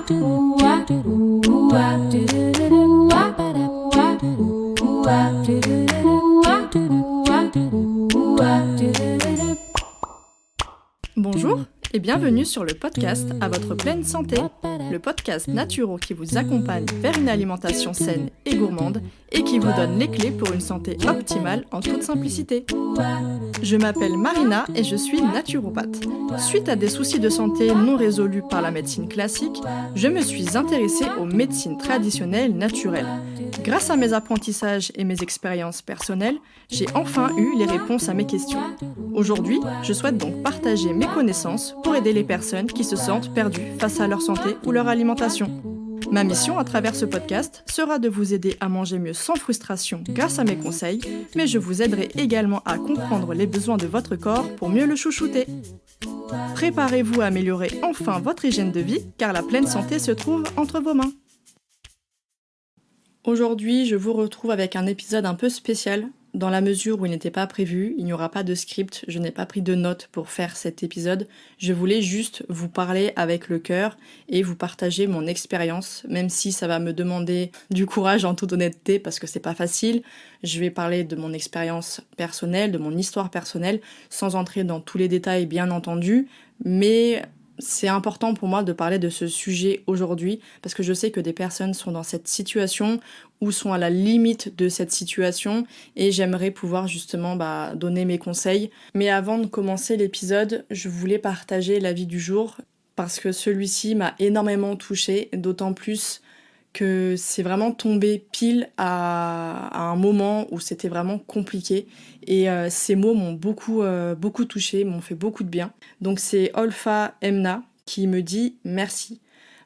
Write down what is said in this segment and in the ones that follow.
Bonjour et bienvenue sur le podcast À votre pleine santé, le podcast naturo qui vous accompagne vers une alimentation saine et gourmande et qui vous donne les clés pour une santé optimale en toute simplicité. Je m'appelle Marina et je suis naturopathe. Suite à des soucis de santé non résolus par la médecine classique, je me suis intéressée aux médecines traditionnelles naturelles. Grâce à mes apprentissages et mes expériences personnelles, j'ai enfin eu les réponses à mes questions. Aujourd'hui, je souhaite donc partager mes connaissances pour aider les personnes qui se sentent perdues face à leur santé ou leur alimentation. Ma mission à travers ce podcast sera de vous aider à manger mieux sans frustration grâce à mes conseils, mais je vous aiderai également à comprendre les besoins de votre corps pour mieux le chouchouter. Préparez-vous à améliorer enfin votre hygiène de vie, car la pleine santé se trouve entre vos mains. Aujourd'hui, je vous retrouve avec un épisode un peu spécial, dans la mesure où il n'était pas prévu, il n'y aura pas de script, je n'ai pas pris de notes pour faire cet épisode. Je voulais juste vous parler avec le cœur et vous partager mon expérience, même si ça va me demander du courage en toute honnêteté parce que c'est pas facile. Je vais parler de mon expérience personnelle, de mon histoire personnelle, sans entrer dans tous les détails bien entendu, mais c'est important pour moi de parler de ce sujet aujourd'hui parce que je sais que des personnes sont dans cette situation ou sont à la limite de cette situation et j'aimerais pouvoir justement donner mes conseils. Mais avant de commencer l'épisode, je voulais partager l'avis du jour parce que celui-ci m'a énormément touchée, d'autant plus que c'est vraiment tombé pile à un moment où c'était vraiment compliqué et ces mots m'ont beaucoup touchée, m'ont fait beaucoup de bien. Donc c'est Olfa Emna qui me dit « Merci.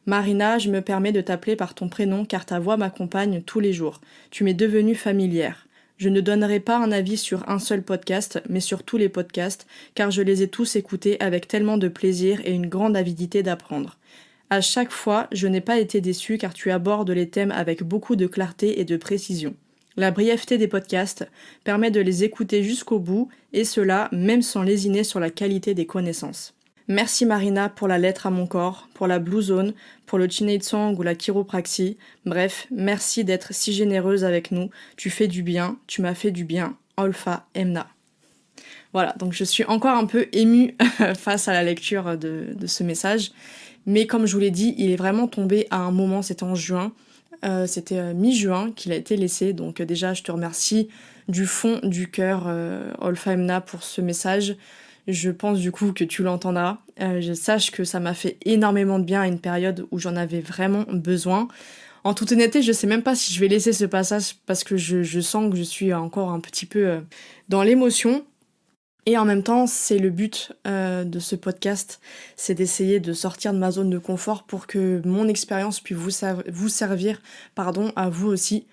Marina, je me permets de t'appeler par ton prénom car ta voix m'accompagne tous les jours. Tu m'es devenue familière. Je ne donnerai pas un avis sur un seul podcast, mais sur tous les podcasts, car je les ai tous écoutés avec tellement de plaisir et une grande avidité d'apprendre. À chaque fois, je n'ai pas été déçue car tu abordes les thèmes avec beaucoup de clarté et de précision. La brièveté des podcasts permet de les écouter jusqu'au bout, et cela même sans lésiner sur la qualité des connaissances. Merci Marina pour la lettre à mon corps, pour la Blue Zone, pour le Chinetsang ou la chiropraxie. Bref, merci d'être si généreuse avec nous. Tu fais du bien, tu m'as fait du bien. Olfa Emna. Voilà, donc je suis encore un peu émue face à la lecture de ce message. Mais comme je vous l'ai dit, il est vraiment tombé à un moment, c'était en juin. C'était mi-juin qu'il a été laissé. Donc déjà, je te remercie du fond du cœur, Olfa Emna, pour ce message. Je pense du coup que tu l'entendras. Je sache que ça m'a fait énormément de bien à une période où j'en avais vraiment besoin. En toute honnêteté, je sais même pas si je vais laisser ce passage parce que je sens que je suis encore un petit peu dans l'émotion. Et en même temps, c'est le but de ce podcast, c'est d'essayer de sortir de ma zone de confort pour que mon expérience puisse vous servir à vous aussi.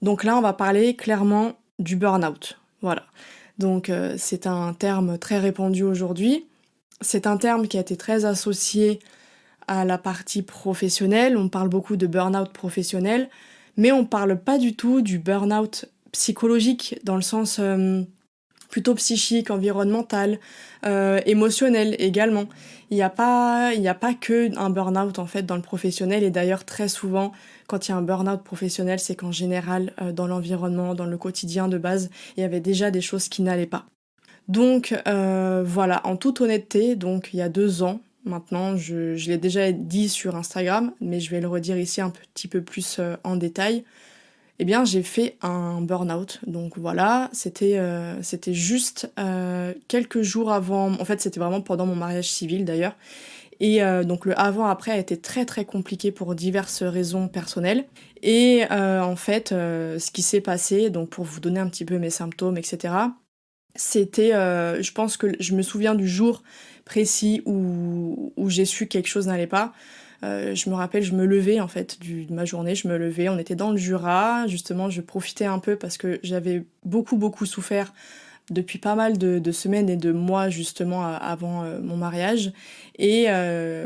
Donc là, on va parler clairement du burn-out. Voilà. Donc c'est un terme très répandu aujourd'hui. C'est un terme qui a été très associé à la partie professionnelle. On parle beaucoup de burn-out professionnel, mais on parle pas du tout du burn-out psychologique dans le sens plutôt psychique, environnemental, émotionnel également. Il n'y a pas que un burn-out en fait dans le professionnel, et d'ailleurs très souvent quand il y a un burn-out professionnel, c'est qu'en général dans l'environnement, dans le quotidien de base, il y avait déjà des choses qui n'allaient pas. Donc voilà, en toute honnêteté, donc il y a 2 ans maintenant, je l'ai déjà dit sur Instagram, mais je vais le redire ici un petit peu plus en détail. Eh bien, j'ai fait un burn-out. Donc voilà, c'était juste quelques jours avant. En fait, c'était vraiment pendant mon mariage civil d'ailleurs. Et donc le avant-après a été très très compliqué pour diverses raisons personnelles. Et en fait, ce qui s'est passé, donc pour vous donner un petit peu mes symptômes, etc., c'était, je pense que je me souviens du jour précis où j'ai su que quelque chose n'allait pas. Je me rappelle, je me levais en fait de ma journée, je me levais, on était dans le Jura, justement je profitais un peu parce que j'avais beaucoup souffert depuis pas mal de semaines et de mois justement avant mon mariage. Et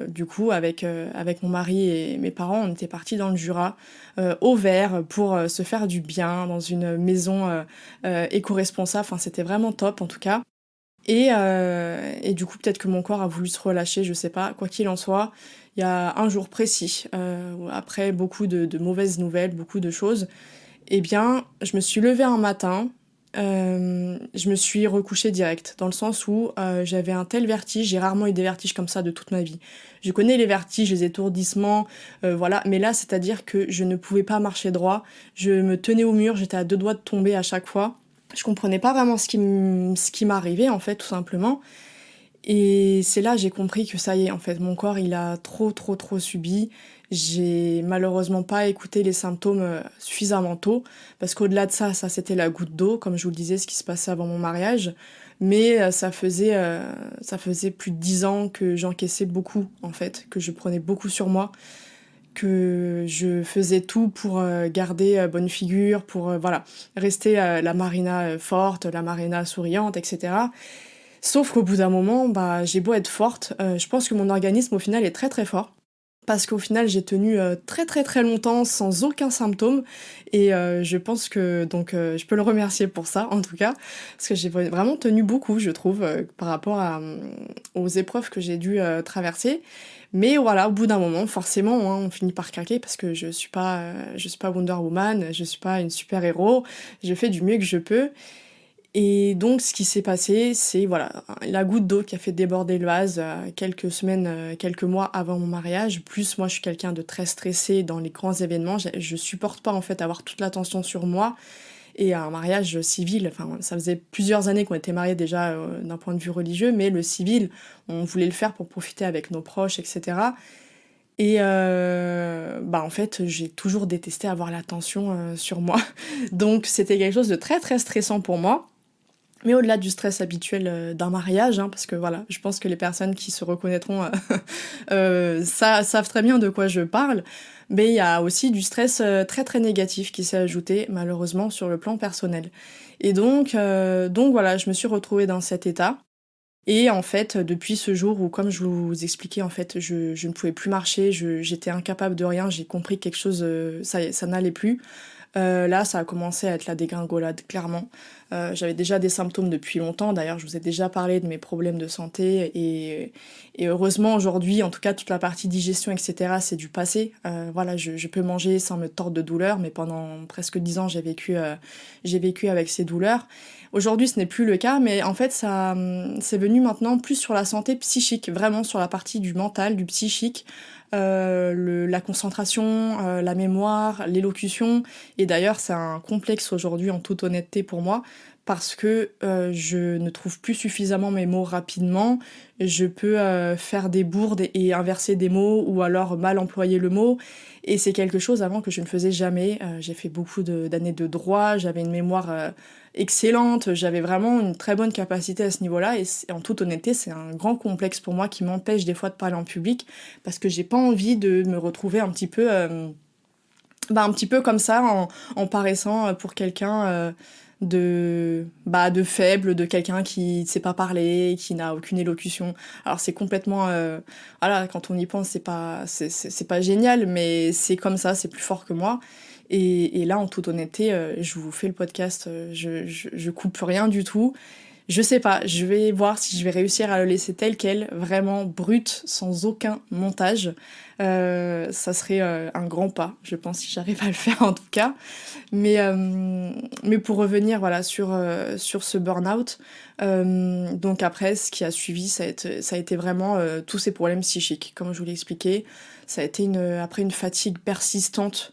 du coup avec mon mari et mes parents, on était partis dans le Jura au vert pour se faire du bien dans une maison éco-responsable. Enfin c'était vraiment top en tout cas. Et du coup peut-être que mon corps a voulu se relâcher, je sais pas, quoi qu'il en soit. il y a un jour précis, après beaucoup de mauvaises nouvelles, beaucoup de choses, eh bien, je me suis levée un matin, je me suis recouchée direct, dans le sens où j'avais un tel vertige, j'ai rarement eu des vertiges comme ça de toute ma vie. Je connais les vertiges, les étourdissements, voilà, mais là, c'est-à-dire que je ne pouvais pas marcher droit, je me tenais au mur, j'étais à deux doigts de tomber à chaque fois. Je comprenais pas vraiment ce qui m'arrivait, en fait, tout simplement. Et c'est là j'ai compris que ça y est, en fait, mon corps, il a trop subi. J'ai malheureusement pas écouté les symptômes suffisamment tôt, parce qu'au-delà de ça, ça c'était la goutte d'eau, comme je vous le disais, ce qui se passait avant mon mariage. Mais ça faisait plus de 10 ans que j'encaissais beaucoup, en fait, que je prenais beaucoup sur moi, que je faisais tout pour garder bonne figure, pour voilà, rester la Marina forte, la Marina souriante, etc. Sauf qu'au bout d'un moment, bah, j'ai beau être forte, je pense que mon organisme au final est très fort. Parce qu'au final, j'ai tenu très longtemps sans aucun symptôme. Et je pense que donc je peux le remercier pour ça, en tout cas. Parce que j'ai vraiment tenu beaucoup, je trouve, par rapport aux épreuves que j'ai dû traverser. Mais voilà, au bout d'un moment, forcément, hein, on finit par craquer parce que je suis pas Wonder Woman, je suis pas une super-héros. Je fais du mieux que je peux. Et donc, ce qui s'est passé, c'est voilà, la goutte d'eau qui a fait déborder le vase quelques semaines, quelques mois avant mon mariage. Plus, moi, je suis quelqu'un de très stressé dans les grands événements. Je supporte pas, en fait, avoir toute l'attention sur moi. Et un mariage civil, enfin, ça faisait plusieurs années qu'on était mariés déjà d'un point de vue religieux, mais le civil, on voulait le faire pour profiter avec nos proches, etc. Et bah, en fait, j'ai toujours détesté avoir l'attention sur moi. Donc, c'était quelque chose de très stressant pour moi. Mais au-delà du stress habituel d'un mariage, hein, parce que voilà, je pense que les personnes qui se reconnaîtront savent très bien de quoi je parle, mais il y a aussi du stress très négatif qui s'est ajouté malheureusement sur le plan personnel. Et donc voilà, je me suis retrouvée dans cet état. Et en fait, depuis ce jour où, comme je vous expliquais, en fait, je ne pouvais plus marcher, j'étais incapable de rien, j'ai compris que quelque chose, ça n'allait plus. Là, ça a commencé à être la dégringolade, clairement. J'avais déjà des symptômes depuis longtemps. D'ailleurs, je vous ai déjà parlé de mes problèmes de santé. Et heureusement, aujourd'hui, en tout cas, toute la partie digestion, etc., c'est du passé. Voilà, je peux manger sans me tordre de douleur, mais pendant presque 10 ans, j'ai vécu avec ces douleurs. Aujourd'hui, ce n'est plus le cas, mais en fait, c'est venu maintenant plus sur la santé psychique, vraiment sur la partie du mental, du psychique, la concentration, la mémoire, l'élocution. Et d'ailleurs, c'est un complexe aujourd'hui, en toute honnêteté pour moi, parce que je ne trouve plus suffisamment mes mots rapidement. Je peux faire des bourdes et inverser des mots, ou alors mal employer le mot. Et c'est quelque chose avant que je ne faisais jamais. J'ai fait beaucoup d'années de droit, j'avais une mémoire excellente, j'avais vraiment une très bonne capacité à ce niveau-là. Et en toute honnêteté, c'est un grand complexe pour moi qui m'empêche des fois de parler en public, parce que j'ai pas envie de me retrouver un petit peu comme ça, en paraissant pour quelqu'un de faible, de quelqu'un qui ne sait pas parler, qui n'a aucune élocution. Alors c'est complètement, voilà, quand on y pense, c'est pas génial, mais c'est comme ça, c'est plus fort que moi. Et là, en toute honnêteté, je vous fais le podcast, je coupe rien du tout. Je sais pas, je vais voir si je vais réussir à le laisser tel quel, vraiment brut, sans aucun montage. Ça serait un grand pas, je pense, si j'arrive à le faire en tout cas. Mais pour revenir voilà, sur ce burn-out, donc après, ce qui a suivi, ça a été vraiment tous ces problèmes psychiques, comme je vous l'ai expliqué. Ça a été après une fatigue persistante,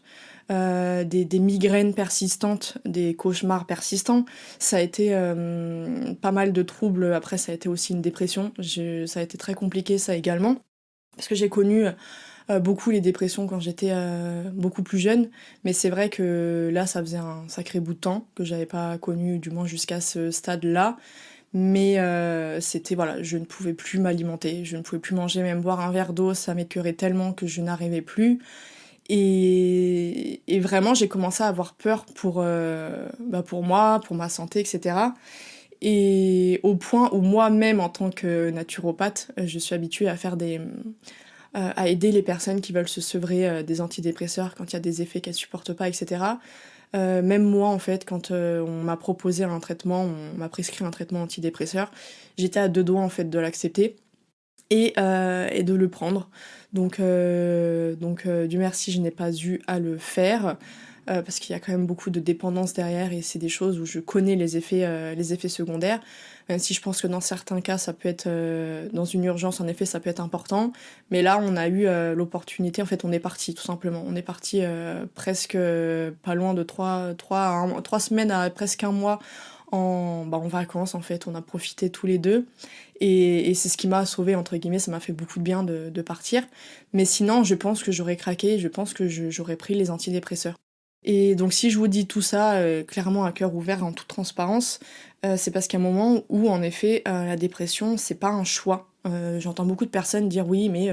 des migraines persistantes, des cauchemars persistants. Ça a été pas mal de troubles. Après, ça a été aussi une dépression. Ça a été très compliqué, ça également. Parce que j'ai connu beaucoup les dépressions quand j'étais beaucoup plus jeune. Mais c'est vrai que là, ça faisait un sacré bout de temps que j'avais pas connu, du moins jusqu'à ce stade-là. Mais c'était, voilà, je ne pouvais plus m'alimenter, je ne pouvais plus manger, même boire un verre d'eau, ça m'écœurait tellement que je n'arrivais plus. Et vraiment, j'ai commencé à avoir peur pour moi, pour ma santé, etc. Et au point où moi-même, en tant que naturopathe, je suis habituée à à aider les personnes qui veulent se sevrer des antidépresseurs quand il y a des effets qu'elles supportent pas, etc. Même moi, en fait, quand on m'a proposé on m'a prescrit un traitement antidépresseur, j'étais à deux doigts, en fait, de l'accepter. et de le prendre. Donc Dieu merci, je n'ai pas eu à le faire, parce qu'il y a quand même beaucoup de dépendance derrière et c'est des choses où je connais les effets secondaires. Même si je pense que dans certains cas, ça peut être, dans une urgence, en effet, ça peut être important. Mais là, on a eu l'opportunité, en fait, on est parti, tout simplement. On est parti presque pas loin de 3 semaines à presque un mois en vacances, en fait. On a profité tous les deux. Et c'est ce qui m'a sauvée, entre guillemets, ça m'a fait beaucoup de bien de partir. Mais sinon, je pense que j'aurais craqué, je pense que j'aurais pris les antidépresseurs. Et donc si je vous dis tout ça, clairement à cœur ouvert, en toute transparence, c'est parce qu'il y a un moment où, en effet, la dépression, c'est pas un choix. J'entends beaucoup de personnes dire: «Oui, mais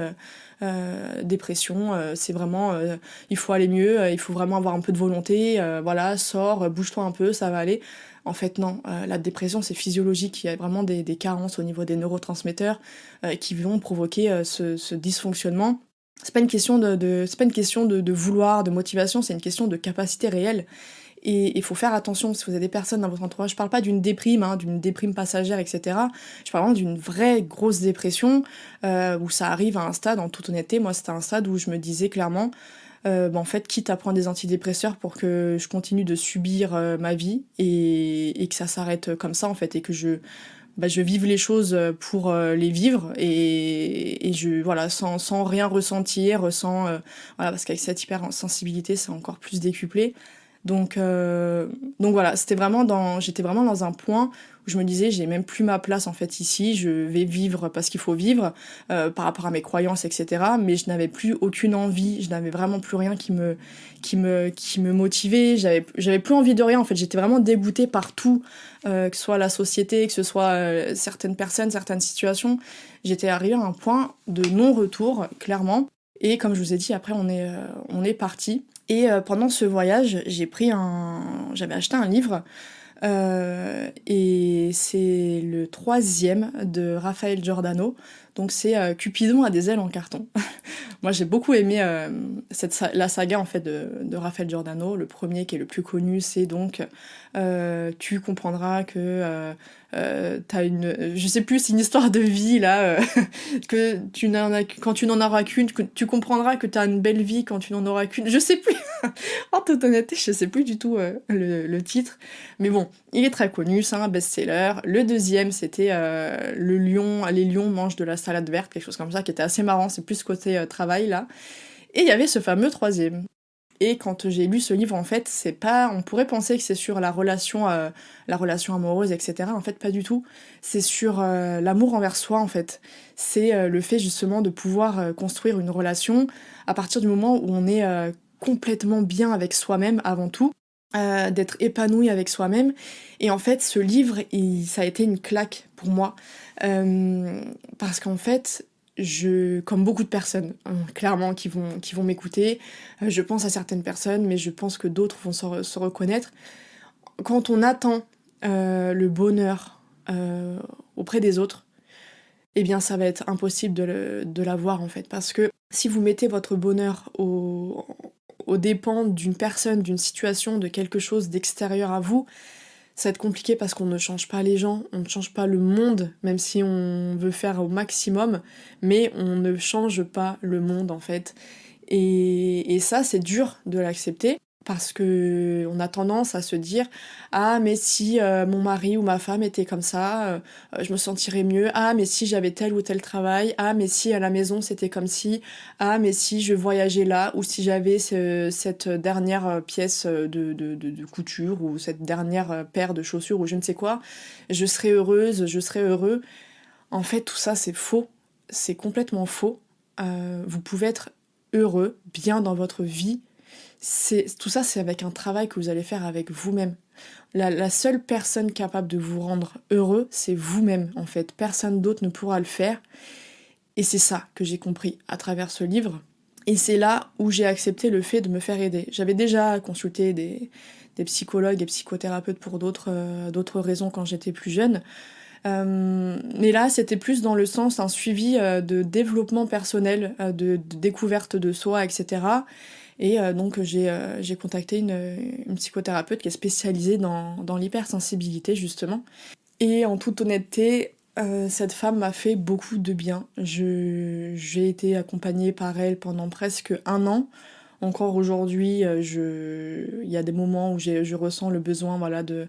dépression, c'est vraiment, il faut aller mieux, il faut vraiment avoir un peu de volonté, voilà, sors, bouge-toi un peu, ça va aller». En fait, non, la dépression, c'est physiologique. Il y a vraiment des carences au niveau des neurotransmetteurs, qui vont provoquer, ce dysfonctionnement. C'est pas une question c'est pas une question de vouloir, de motivation, c'est une question de capacité réelle. Et il faut faire attention si vous avez des personnes dans votre entourage. Je parle pas d'une déprime, hein, d'une déprime passagère, etc. Je parle vraiment d'une vraie grosse dépression, où ça arrive à un stade, en toute honnêteté, moi c'était un stade où je me disais clairement, en fait, quitte à prendre des antidépresseurs pour que je continue de subir ma vie et que ça s'arrête comme ça, en fait, et que je vive les choses pour les vivre et voilà, sans rien ressentir, voilà, parce qu'avec cette hypersensibilité, c'est encore plus décuplé. Donc, euh, donc voilà, j'étais vraiment dans un point où je me disais, j'ai même plus ma place en fait ici, je vais vivre parce qu'il faut vivre, par rapport à mes croyances, etc. Mais je n'avais plus aucune envie, je n'avais vraiment plus rien qui me motivait, j'avais plus envie de rien en fait, j'étais vraiment dégoûtée par tout, que ce soit la société, que ce soit certaines personnes, certaines situations. J'étais arrivée à un point de non-retour, clairement. Et comme je vous ai dit, après on est parti. Et pendant ce voyage, j'avais acheté un livre, et c'est le troisième de Raphaël Giordano. Donc c'est Cupidon a des ailes en carton. Moi j'ai beaucoup aimé la saga en fait de Raphaël Giordano. Le premier qui est le plus connu, c'est donc tu comprendras que t'as je sais plus, c'est une histoire de vie là, que quand tu n'en auras qu'une, que tu comprendras que t'as une belle vie quand tu n'en auras qu'une. Je sais plus. En toute honnêteté, je sais plus du tout le titre. Mais bon, il est très connu, c'est un best-seller. Le deuxième, c'était les lions mangent de la salade verte, quelque chose comme ça, qui était assez marrant, c'est plus côté travail là. Et il y avait ce fameux troisième. Et quand j'ai lu ce livre, en fait, c'est pas, on pourrait penser que c'est sur la relation amoureuse, etc. En fait, pas du tout. C'est sur l'amour envers soi, en fait. C'est le fait justement de pouvoir construire une relation à partir du moment où on est complètement bien avec soi-même avant tout, d'être épanoui avec soi-même. Et en fait, ce livre, ça a été une claque pour moi. Parce qu'en fait, comme beaucoup de personnes, hein, clairement, qui vont m'écouter, je pense à certaines personnes, mais je pense que d'autres vont se reconnaître. Quand on attend le bonheur auprès des autres, eh bien, ça va être impossible de l'avoir, en fait. Parce que si vous mettez votre bonheur aux dépens d'une personne, d'une situation, de quelque chose d'extérieur à vous, ça va être compliqué parce qu'on ne change pas les gens, on ne change pas le monde, même si on veut faire au maximum, mais on ne change pas le monde en fait. Et ça, c'est dur de l'accepter parce que on a tendance à se dire: ah mais si mon mari ou ma femme était comme ça, je me sentirais mieux. Ah mais si j'avais tel ou tel travail. Ah mais si à la maison c'était comme si. Ah mais si je voyageais là, ou si j'avais cette dernière pièce de couture, ou cette dernière paire de chaussures, ou je ne sais quoi, je serais heureuse, je serais heureux. En fait, tout ça c'est faux, c'est complètement faux. Vous pouvez être heureux, bien dans votre vie. Tout ça, c'est avec un travail que vous allez faire avec vous-même. La seule personne capable de vous rendre heureux, c'est vous-même, en fait. Personne d'autre ne pourra le faire. Et c'est ça que j'ai compris à travers ce livre. Et c'est là où j'ai accepté le fait de me faire aider. J'avais déjà consulté des psychologues et psychothérapeutes pour d'autres raisons quand j'étais plus jeune. Mais là, c'était plus dans le sens un suivi de développement personnel, de découverte de soi, etc. Et donc j'ai contacté une psychothérapeute qui est spécialisée dans l'hypersensibilité, justement. Et en toute honnêteté, Cette femme m'a fait beaucoup de bien. J'ai été accompagnée par elle pendant presque 1 an. Encore aujourd'hui, il y a des moments où je ressens le besoin, voilà, de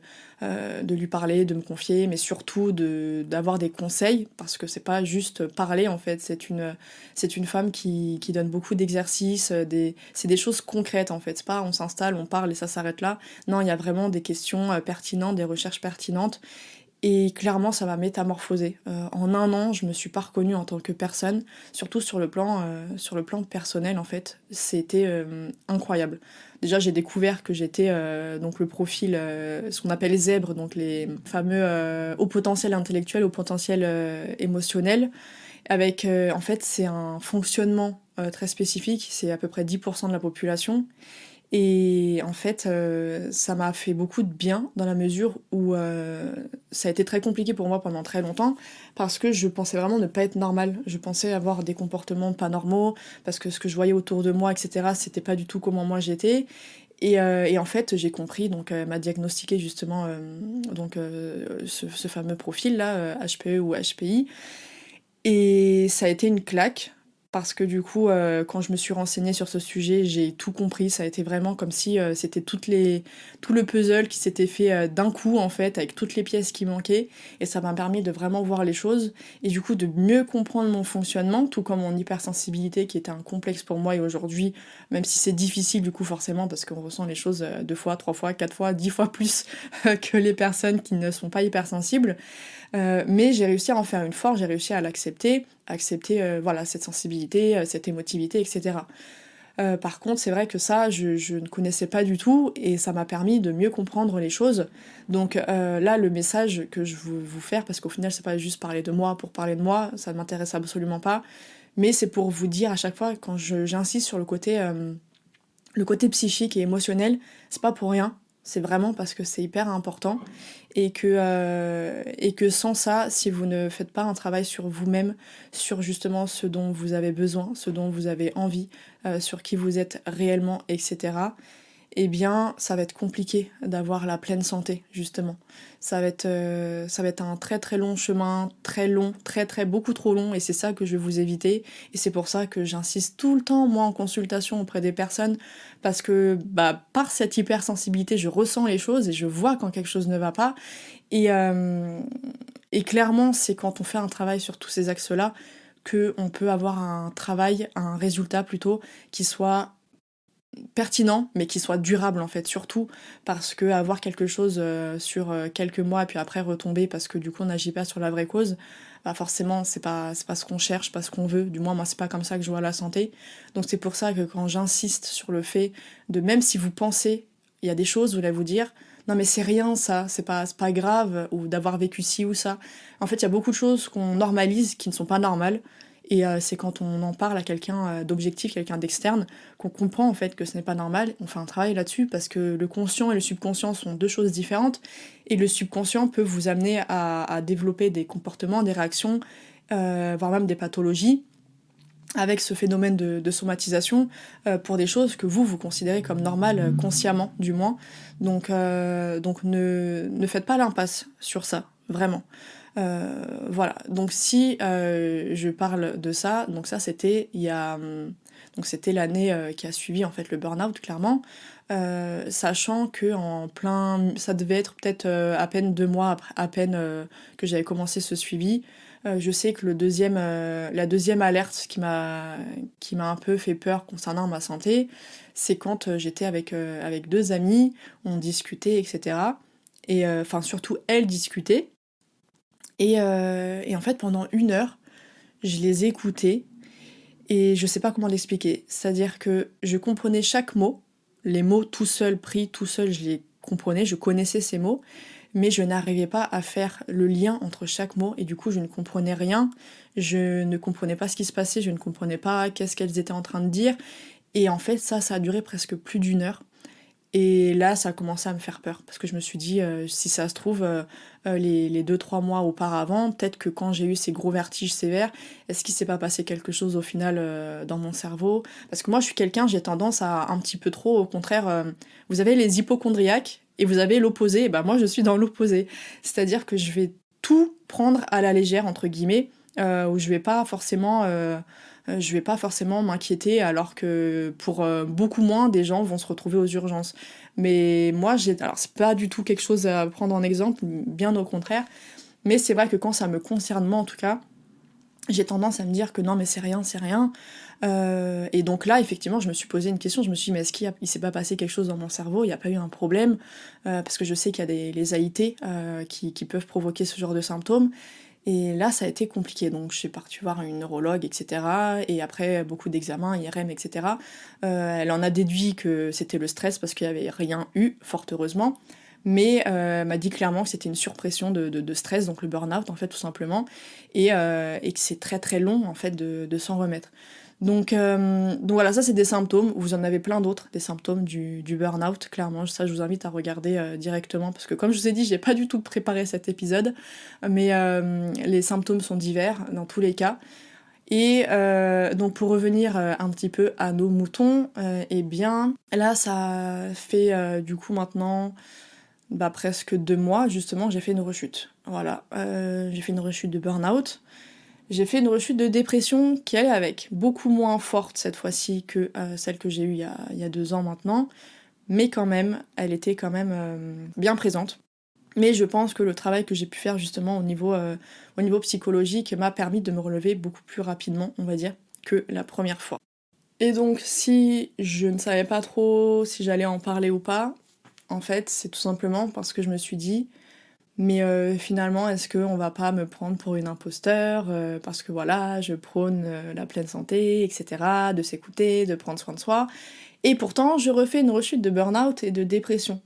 lui parler, de me confier, mais surtout d'avoir des conseils, parce que c'est pas juste parler en fait, c'est une femme qui donne beaucoup d'exercices, c'est des choses concrètes en fait. C'est pas on s'installe, on parle et ça s'arrête là. Non, il y a vraiment des questions pertinentes, des recherches pertinentes. Et clairement, ça m'a métamorphosée. En 1 an, je me suis pas reconnue en tant que personne, surtout sur le plan personnel en fait. C'était incroyable. Déjà, j'ai découvert que j'étais donc le profil, ce qu'on appelle zèbre, donc les fameux haut potentiel intellectuel, haut potentiel émotionnel. Avec, en fait, c'est un fonctionnement très spécifique, c'est à peu près 10% de la population. Et en fait, ça m'a fait beaucoup de bien dans la mesure où ça a été très compliqué pour moi pendant très longtemps parce que je pensais vraiment ne pas être normale. Je pensais avoir des comportements pas normaux parce que ce que je voyais autour de moi, etc., c'était pas du tout comment moi j'étais. Et en fait, j'ai compris, donc elle m'a diagnostiqué justement ce fameux profil-là, HPE ou HPI. Et ça a été une claque parce que du coup, quand je me suis renseignée sur ce sujet, j'ai tout compris. Ça a été vraiment comme si c'était tout le puzzle qui s'était fait d'un coup en fait, avec toutes les pièces qui manquaient. Et ça m'a permis de vraiment voir les choses et du coup de mieux comprendre mon fonctionnement, tout comme mon hypersensibilité qui était un complexe pour moi. Et aujourd'hui, même si c'est difficile du coup forcément parce qu'on ressent les choses 2 fois, 3 fois, 4 fois, 10 fois plus que les personnes qui ne sont pas hypersensibles. Mais j'ai réussi à en faire une force, j'ai réussi à l'accepter, accepter voilà, cette sensibilité, cette émotivité, etc. Par contre, c'est vrai que ça, je ne connaissais pas du tout et ça m'a permis de mieux comprendre les choses. Donc là, le message que je veux vous faire, parce qu'au final, c'est pas juste parler de moi pour parler de moi, ça ne m'intéresse absolument pas, mais c'est pour vous dire à chaque fois, quand j'insiste sur le côté psychique et émotionnel, c'est pas pour rien. C'est vraiment parce que c'est hyper important et que sans ça, si vous ne faites pas un travail sur vous-même, sur justement ce dont vous avez besoin, ce dont vous avez envie, sur qui vous êtes réellement, etc., eh bien, ça va être compliqué d'avoir la pleine santé, justement. Ça va être un très très long chemin, très long, très très beaucoup trop long, et c'est ça que je vais vous éviter. Et c'est pour ça que j'insiste tout le temps, moi, en consultation auprès des personnes, parce que bah, par cette hypersensibilité, je ressens les choses et je vois quand quelque chose ne va pas. Et, euh, et clairement, c'est quand on fait un travail sur tous ces axes-là que on peut avoir un travail, un résultat plutôt, qui soit pertinent, mais qui soit durable en fait, surtout parce que avoir quelque chose sur quelques mois, puis après retomber parce que du coup on n'agit pas sur la vraie cause, bah forcément c'est pas ce qu'on cherche, pas ce qu'on veut, du moins moi c'est pas comme ça que je vois la santé. Donc c'est pour ça que quand j'insiste sur le fait de, même si vous pensez, il y a des choses, vous allez vous dire, non mais c'est rien ça, c'est pas grave, ou d'avoir vécu ci ou ça. En fait il y a beaucoup de choses qu'on normalise qui ne sont pas normales, et c'est quand on en parle à quelqu'un d'objectif, quelqu'un d'externe, qu'on comprend en fait que ce n'est pas normal. On fait un travail là-dessus parce que le conscient et le subconscient sont deux choses différentes et le subconscient peut vous amener à développer des comportements, des réactions, voire même des pathologies avec ce phénomène de somatisation pour des choses que vous considérez comme normales, consciemment du moins. Donc ne faites pas l'impasse sur ça, vraiment. Voilà, donc si je parle de ça, donc ça c'était il y a donc c'était l'année qui a suivi en fait le burn-out clairement, sachant que en plein, ça devait être peut-être à peine 2 mois après, à peine que j'avais commencé ce suivi. Je sais que la deuxième alerte qui m'a un peu fait peur concernant ma santé, c'est quand j'étais avec 2 amis, on discutait, etc. Et enfin surtout elle discutait. Et en fait, pendant 1 heure, je les écoutais et je sais pas comment l'expliquer. C'est-à-dire que je comprenais chaque mot, les mots tout seuls, pris tout seul, je les comprenais, je connaissais ces mots, mais je n'arrivais pas à faire le lien entre chaque mot et du coup, je ne comprenais rien. Je ne comprenais pas ce qui se passait, je ne comprenais pas qu'est-ce qu'elles étaient en train de dire. Et en fait, ça a duré presque plus d'1 heure. Et là, ça a commencé à me faire peur, parce que je me suis dit, si ça se trouve, les 2, 3 mois auparavant, peut-être que quand j'ai eu ces gros vertiges sévères, est-ce qu'il s'est pas passé quelque chose au final dans mon cerveau? Parce que moi, je suis quelqu'un, j'ai tendance à un petit peu trop, au contraire, vous avez les hypochondriaques, et vous avez l'opposé, et bah moi je suis dans l'opposé. C'est-à-dire que je vais tout prendre à la légère, entre guillemets, où je vais pas forcément m'inquiéter alors que pour beaucoup moins des gens vont se retrouver aux urgences. Mais moi, alors c'est pas du tout quelque chose à prendre en exemple, bien au contraire, mais c'est vrai que quand ça me concerne moi en tout cas, j'ai tendance à me dire que non mais c'est rien, c'est rien. Et donc là, effectivement, je me suis posé une question, je me suis dit mais est-ce il s'est pas passé quelque chose dans mon cerveau, il n'y a pas eu un problème, parce que je sais qu'il y a les AIT qui peuvent provoquer ce genre de symptômes. Et là, ça a été compliqué, donc je suis partie voir une neurologue, etc. Et après, beaucoup d'examens, IRM, etc. Elle en a déduit que c'était le stress parce qu'il n'y avait rien eu, fort heureusement. Mais elle m'a dit clairement que c'était une surpression de stress, donc le burn-out, en fait, tout simplement. Et que c'est très très long, en fait, de s'en remettre. Donc voilà, ça c'est des symptômes. Vous en avez plein d'autres, des symptômes du burn-out, clairement. Ça, je vous invite à regarder directement, parce que comme je vous ai dit, j'ai pas du tout préparé cet épisode. Mais les symptômes sont divers dans tous les cas. Et donc pour revenir un petit peu à nos moutons, eh bien là ça fait du coup maintenant presque 2 mois justement que j'ai fait une rechute. Voilà, j'ai fait une rechute de burn-out. J'ai fait une rechute de dépression qui allait avec, beaucoup moins forte cette fois-ci que celle que j'ai eue il y a 2 ans maintenant, mais quand même, elle était quand même bien présente. Mais je pense que le travail que j'ai pu faire justement au niveau psychologique m'a permis de me relever beaucoup plus rapidement, on va dire, que la première fois. Et donc si je ne savais pas trop si j'allais en parler ou pas, en fait c'est tout simplement parce que je me suis dit, mais finalement est-ce qu'on va pas me prendre pour une imposteur, parce que voilà, je prône la pleine santé, etc., de s'écouter, de prendre soin de soi, et pourtant je refais une rechute de burn-out et de dépression.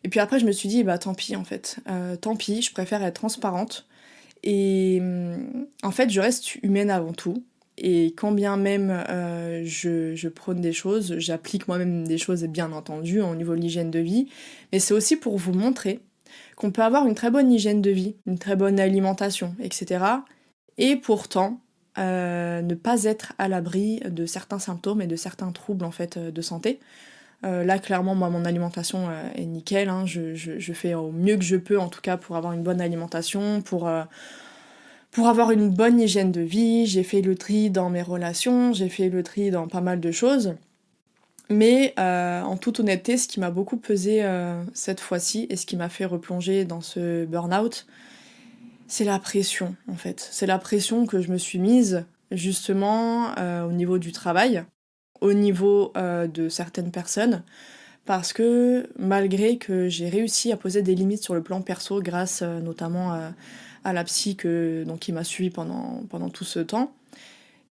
Et puis après, je me suis dit, bah tant pis en fait. Tant pis, je préfère être transparente. Et en fait, je reste humaine avant tout. Et quand bien même je prône des choses, j'applique moi-même des choses, bien entendu, au niveau de l'hygiène de vie. Mais c'est aussi pour vous montrer qu'on peut avoir une très bonne hygiène de vie, une très bonne alimentation, etc. Et pourtant, ne pas être à l'abri de certains symptômes et de certains troubles en fait de santé. Là, clairement, moi, mon alimentation est nickel, hein. Je fais au mieux que je peux, en tout cas, pour avoir une bonne alimentation, pour avoir une bonne hygiène de vie. J'ai fait le tri dans mes relations, j'ai fait le tri dans pas mal de choses. Mais en toute honnêteté, ce qui m'a beaucoup pesé cette fois-ci, et ce qui m'a fait replonger dans ce burn-out, c'est la pression, en fait. C'est la pression que je me suis mise, justement, au niveau du travail, au niveau de certaines personnes. Parce que malgré que j'ai réussi à poser des limites sur le plan perso grâce notamment à la psy donc, qui m'a suivi pendant tout ce temps,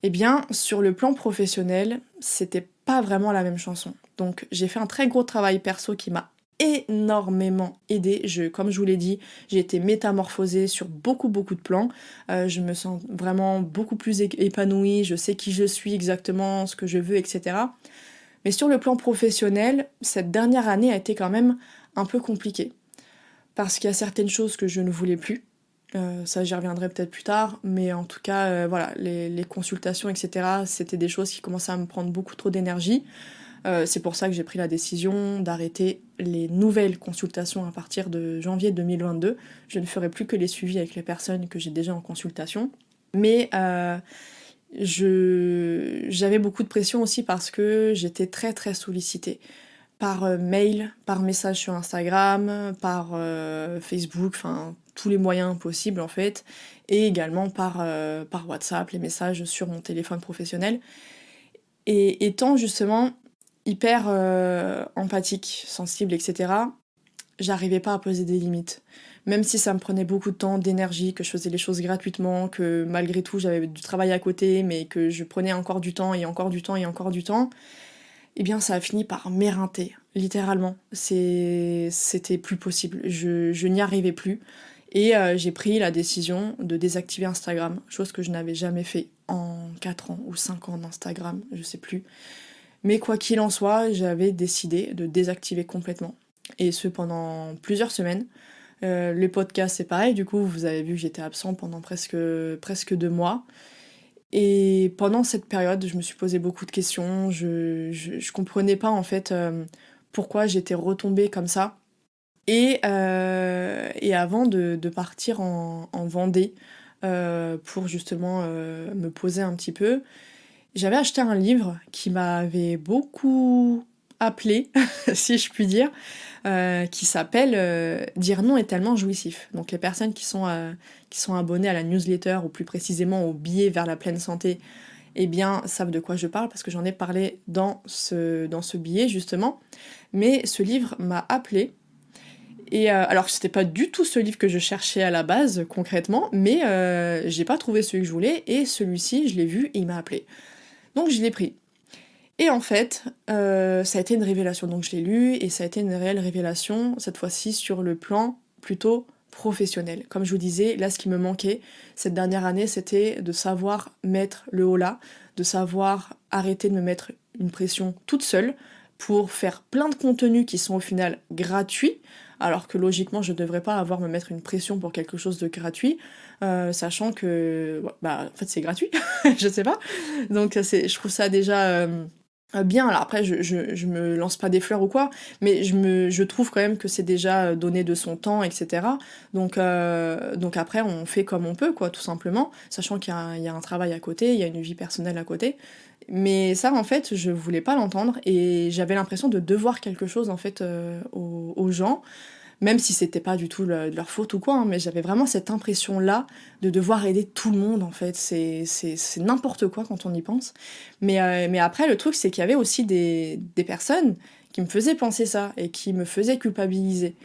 eh bien sur le plan professionnel, c'était pas vraiment la même chanson. Donc j'ai fait un très gros travail perso qui m'a énormément aidée. Comme je vous l'ai dit, j'ai été métamorphosée sur beaucoup beaucoup de plans. Je me sens vraiment beaucoup plus épanouie, je sais qui je suis exactement, ce que je veux, etc. Mais sur le plan professionnel, cette dernière année a été quand même un peu compliquée. Parce qu'il y a certaines choses que je ne voulais plus. Ça, j'y reviendrai peut-être plus tard. Mais en tout cas, voilà, les consultations, etc., c'était des choses qui commençaient à me prendre beaucoup trop d'énergie. C'est pour ça que j'ai pris la décision d'arrêter les nouvelles consultations à partir de janvier 2022. Je ne ferai plus que les suivis avec les personnes que j'ai déjà en consultation. Mais j'avais beaucoup de pression aussi parce que j'étais très très sollicitée par mail, par message sur Instagram, par Facebook, enfin tous les moyens possibles en fait, et également par WhatsApp, les messages sur mon téléphone professionnel. Et étant justement hyper empathique, sensible, etc., j'arrivais pas à poser des limites. Même si ça me prenait beaucoup de temps, d'énergie, que je faisais les choses gratuitement, que malgré tout j'avais du travail à côté, mais que je prenais encore du temps et encore du temps et encore du temps, eh bien ça a fini par m'éreinter, littéralement. C'était plus possible, je n'y arrivais plus. Et j'ai pris la décision de désactiver Instagram, chose que je n'avais jamais fait en 4 ans ou 5 ans d'Instagram, je sais plus. Mais quoi qu'il en soit, j'avais décidé de désactiver complètement. Et ce pendant plusieurs semaines. Les podcasts, c'est pareil, du coup, vous avez vu que j'étais absent pendant presque 2 mois. Et pendant cette période, je me suis posé beaucoup de questions. Je comprenais pas, en fait, pourquoi j'étais retombée comme ça Et avant de partir en Vendée, pour justement, me poser un petit peu, j'avais acheté un livre qui m'avait beaucoup appelée, si je puis dire, qui s'appelle, «Dire non est tellement jouissif». Donc les personnes qui sont abonnées à la newsletter ou plus précisément au billet vers la pleine santé, eh bien, savent de quoi je parle parce que j'en ai parlé dans ce billet justement. Mais ce livre m'a appelée et alors c'était pas du tout ce livre que je cherchais à la base concrètement, mais j'ai pas trouvé celui que je voulais et celui-ci je l'ai vu et il m'a appelée. Donc je l'ai pris. Et en fait, ça a été une révélation. Donc je l'ai lu et ça a été une réelle révélation, cette fois-ci sur le plan plutôt professionnel. Comme je vous disais, là ce qui me manquait cette dernière année, c'était de savoir mettre le haut là, de savoir arrêter de me mettre une pression toute seule pour faire plein de contenus qui sont au final gratuits, alors que logiquement je devrais pas avoir me mettre une pression pour quelque chose de gratuit, sachant que bah en fait c'est gratuit, je sais pas. Donc je trouve ça déjà bien. Alors après je me lance pas des fleurs ou quoi, mais je trouve quand même que c'est déjà donner de son temps, etc. Donc après on fait comme on peut quoi, tout simplement, sachant il y a un travail à côté, il y a une vie personnelle à côté. Mais ça en fait je voulais pas l'entendre et j'avais l'impression de devoir quelque chose en fait aux gens, même si c'était pas du tout de leur faute ou quoi, hein, mais j'avais vraiment cette impression-là de devoir aider tout le monde, en fait. C'est n'importe quoi quand on y pense. Mais après, le truc, c'est qu'il y avait aussi des personnes qui me faisaient penser ça et qui me faisaient culpabiliser.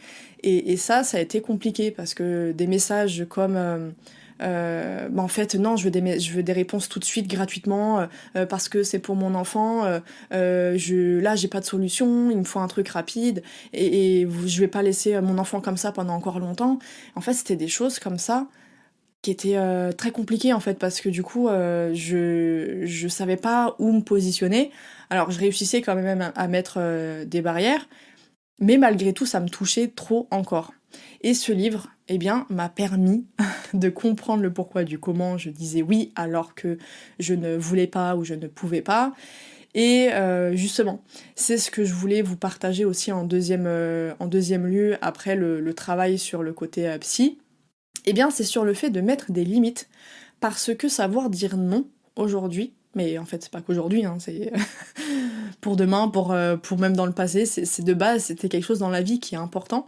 Et ça a été compliqué parce que des messages comme bah en fait non, je veux des réponses tout de suite gratuitement parce que c'est pour mon enfant, là j'ai pas de solution, il me faut un truc rapide je vais pas laisser mon enfant comme ça pendant encore longtemps. En fait, c'était des choses comme ça qui étaient très compliquées en fait parce que du coup je savais pas où me positionner. Alors je réussissais quand même à mettre des barrières, mais malgré tout, ça me touchait trop encore. Et ce livre, eh bien, m'a permis de comprendre le pourquoi du comment je disais oui alors que je ne voulais pas ou je ne pouvais pas. Et justement, c'est ce que je voulais vous partager aussi en deuxième lieu après le travail sur le côté psy. Eh bien, c'est sur le fait de mettre des limites. Parce que savoir dire non aujourd'hui, mais en fait, c'est pas qu'aujourd'hui, hein, c'est pour demain, pour même dans le passé, c'est de base, c'était quelque chose dans la vie qui est important.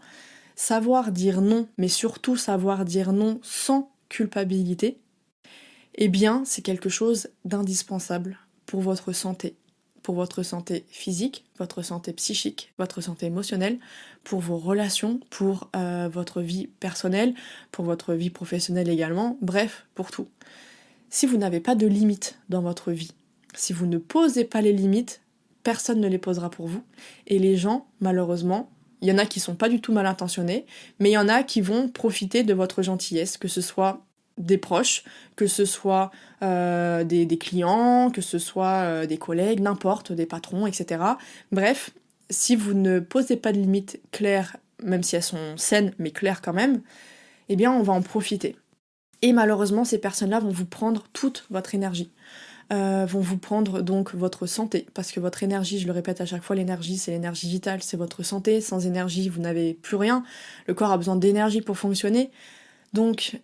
Savoir dire non, mais surtout savoir dire non sans culpabilité, eh bien, c'est quelque chose d'indispensable pour votre santé. Pour votre santé physique, votre santé psychique, votre santé émotionnelle, pour vos relations, pour votre vie personnelle, pour votre vie professionnelle également, bref, pour tout. Si vous n'avez pas de limites dans votre vie, si vous ne posez pas les limites, personne ne les posera pour vous. Et les gens, malheureusement, il y en a qui sont pas du tout mal intentionnés, mais il y en a qui vont profiter de votre gentillesse, que ce soit des proches, que ce soit des clients, que ce soit des collègues, n'importe, des patrons, etc. Bref, si vous ne posez pas de limites claires, même si elles sont saines, mais claires quand même, eh bien on va en profiter. Et malheureusement, ces personnes-là vont vous prendre toute votre énergie. Vont vous prendre donc votre santé, parce que votre énergie, je le répète à chaque fois, l'énergie c'est l'énergie vitale, c'est votre santé, sans énergie vous n'avez plus rien, le corps a besoin d'énergie pour fonctionner, donc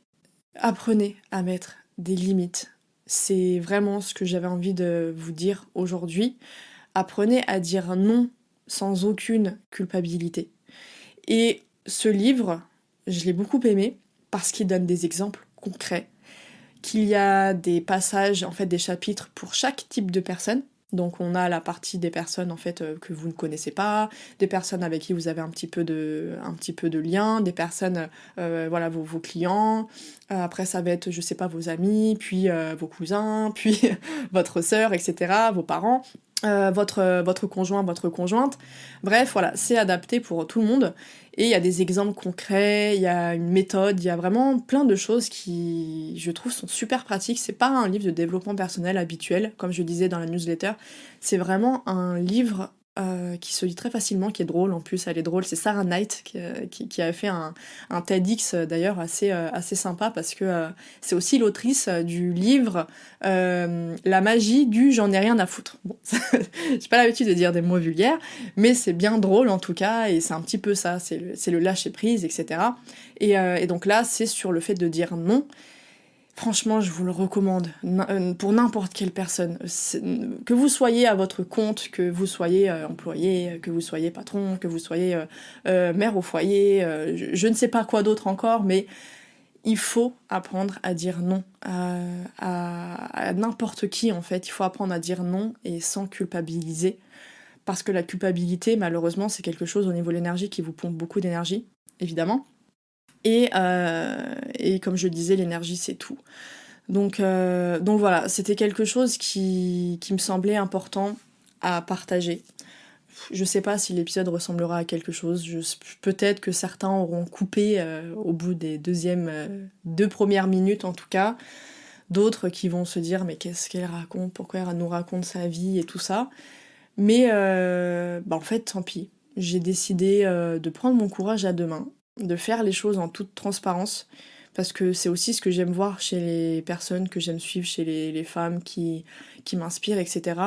apprenez à mettre des limites, c'est vraiment ce que j'avais envie de vous dire aujourd'hui, apprenez à dire non sans aucune culpabilité. Et ce livre, je l'ai beaucoup aimé, parce qu'il donne des exemples concrets, qu'il y a des passages, en fait des chapitres pour chaque type de personne. Donc on a la partie des personnes en fait que vous ne connaissez pas, des personnes avec qui vous avez un petit peu de lien, des personnes voilà vos clients. Après ça va être je sais pas vos amis, puis vos cousins, puis votre sœur, etc. Vos parents. Votre conjoint, votre conjointe. Bref, voilà, c'est adapté pour tout le monde. Et il y a des exemples concrets, il y a une méthode, il y a vraiment plein de choses qui, je trouve, sont super pratiques. C'est pas un livre de développement personnel habituel, comme je disais dans la newsletter. C'est vraiment un livre qui se lit très facilement, qui est drôle en plus, elle est drôle, c'est Sarah Knight qui a fait un TEDx d'ailleurs assez sympa parce que c'est aussi l'autrice du livre La magie du j'en ai rien à foutre. Bon, j'ai pas l'habitude de dire des mots vulgaires, mais c'est bien drôle en tout cas, et c'est un petit peu ça, c'est le lâcher prise, etc. Et donc là, c'est sur le fait de dire non. Franchement, je vous le recommande pour n'importe quelle personne. Que vous soyez à votre compte, que vous soyez employé, que vous soyez patron, que vous soyez mère au foyer, je ne sais pas quoi d'autre encore, mais il faut apprendre à dire non à n'importe qui en fait. Il faut apprendre à dire non et sans culpabiliser. Parce que la culpabilité, malheureusement, c'est quelque chose au niveau de l'énergie qui vous pompe beaucoup d'énergie, évidemment. Et comme je disais, l'énergie, c'est tout. Donc voilà, c'était quelque chose qui me semblait important à partager. Je sais pas si l'épisode ressemblera à quelque chose. Peut-être que certains auront coupé au bout des deux premières minutes en tout cas. D'autres qui vont se dire mais qu'est-ce qu'elle raconte, pourquoi elle nous raconte sa vie et tout ça. Mais en fait, tant pis. J'ai décidé de prendre mon courage à deux mains, de faire les choses en toute transparence, parce que c'est aussi ce que j'aime voir chez les personnes que j'aime suivre, chez les femmes qui m'inspirent, etc.